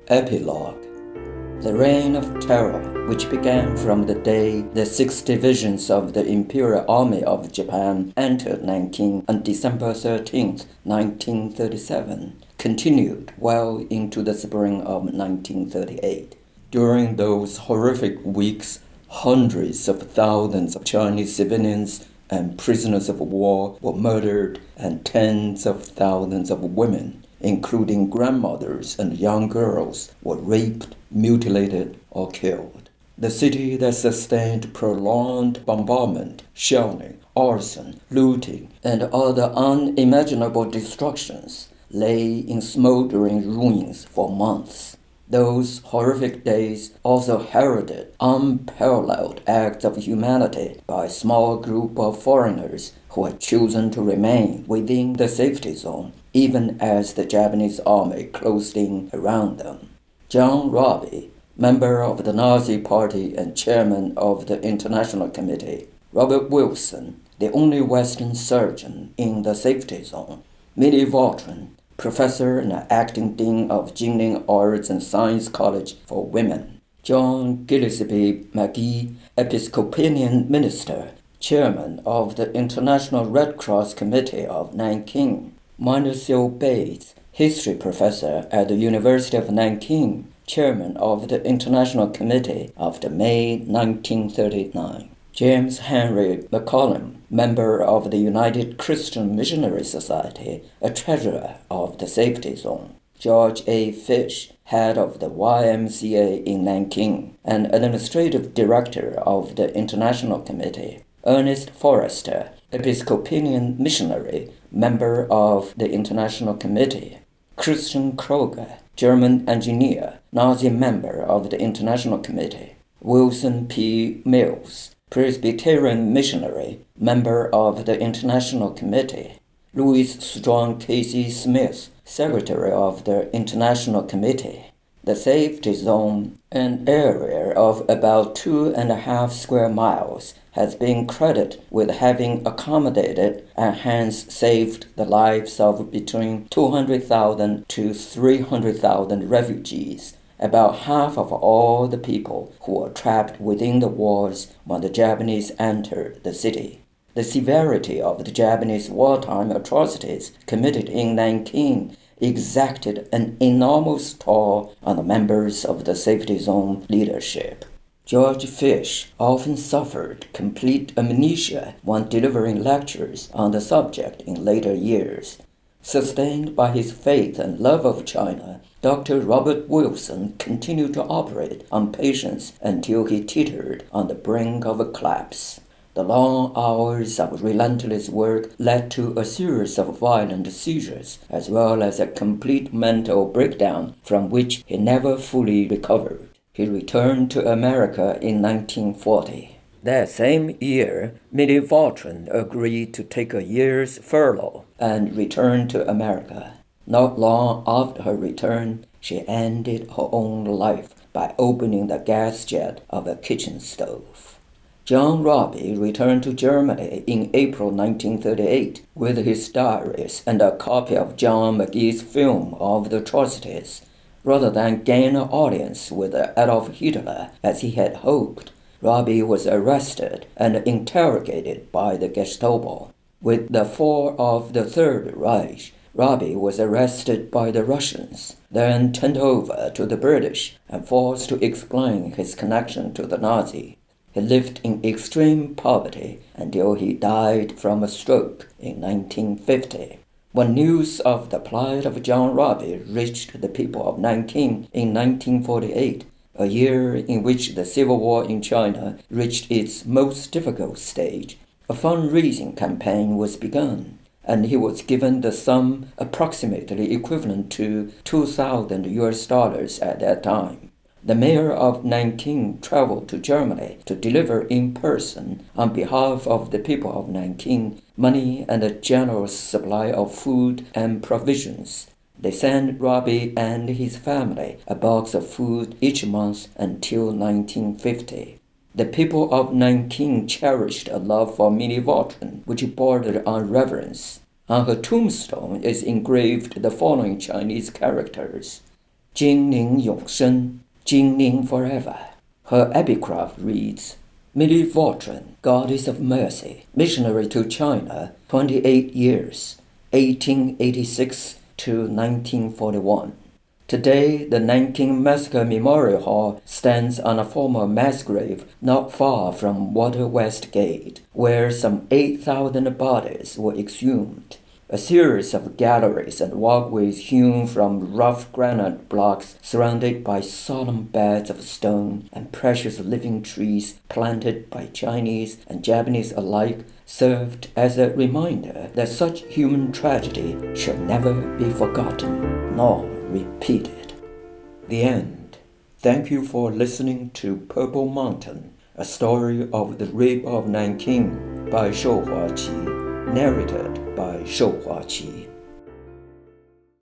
Epilogue. The reign of terror, which began from the day the 6 divisions of the Imperial Army of Japan entered Nanking on December 13, 1937, continued well into the spring of 1938. During those horrific weeks, hundreds of thousands of Chinese civilians and prisoners of war were murdered, and tens of thousands of women, including grandmothers and young girls, were raped, mutilated, or killed. The city that sustained prolonged bombardment, shelling, arson, looting, and other unimaginable destructions lay in smoldering ruins for months. Those horrific days also heralded unparalleled acts of humanity by a small group of foreigners who had chosen to remain within the safety zone, even as the Japanese army closed in around them. John Robbie, member of the Nazi Party and chairman of the International Committee; Robert Wilson, the only Western surgeon in the safety zone; Millie Vautrin, professor and acting dean of Jingling Arts and Science College for Women; John Gillespie McGee, Episcopalian minister, chairman of the International Red Cross Committee of Nanking; Marcel Bates, history professor at the University of Nanking, chairman of the International Committee after May 1939; James Henry McCollum, member of the United Christian Missionary Society, a treasurer of the safety zone; George A. Fish, head of the YMCA in Nanking, and administrative director of the International Committee; Ernest Forrester, Episcopalian missionary, member of the International Committee; Christian Kroger, German engineer, Nazi member of the International Committee; Wilson P. Mills, Presbyterian missionary, member of the International Committee; Louis Strong Casey Smith, secretary of the International Committee. The safety zone, an area of about 2.5 square miles, has been credited with having accommodated and hence saved the lives of between 200,000 to 300,000 refugees, about half of all the people who were trapped within the walls when the Japanese entered the city. The severity of the Japanese wartime atrocities committed in Nanking exacted an enormous toll on the members of the safety zone leadership. George Fish often suffered complete amnesia when delivering lectures on the subject in later years. Sustained by his faith and love of China, Dr. Robert Wilson continued to operate on patients until he teetered on the brink of a collapse. The long hours of relentless work led to a series of violent seizures, as well as a complete mental breakdown from which he never fully recovered. He returned to America in 1940. That same year, Millie Vautrin agreed to take a year's furlough and return to America. Not long after her return, she ended her own life by opening the gas jet of a kitchen stove. John Robbie returned to Germany in April 1938 with his diaries and a copy of John McGee's film of the atrocities. Rather than gain an audience with Adolf Hitler, as he had hoped, Robbie was arrested and interrogated by the Gestapo. With the fall of the Third Reich, Robbie was arrested by the Russians, then turned over to the British and forced to explain his connection to the Nazis. He lived in extreme poverty until he died from a stroke in 1950. When news of the plight of John Robbie reached the people of Nanking in 1948, a year in which the civil war in China reached its most difficult stage, a fundraising campaign was begun, and he was given the sum approximately equivalent to $2,000 at that time. The mayor of Nanking traveled to Germany to deliver in person, on behalf of the people of Nanking, money and a generous supply of food and provisions. They sent Robbie and his family a box of food each month until 1950. The people of Nanking cherished a love for Millie Vautrin, which bordered on reverence. On her tombstone is engraved the following Chinese characters: 金宁永生, Jingning forever. Her epigraph reads, Millie Vautrin, Goddess of Mercy, missionary to China, 28 years, 1886 to 1941. Today, the Nanking Massacre Memorial Hall stands on a former mass grave not far from Water West Gate, where some 8,000 bodies were exhumed. A series of galleries and walkways hewn from rough granite blocks surrounded by solemn beds of stone and precious living trees planted by Chinese and Japanese alike served as a reminder that such human tragedy should never be forgotten nor repeated. The end. Thank you for listening to Purple Mountain, a story of the rape of Nanking by Shou Huaqi, narrated by Shou Huaqi.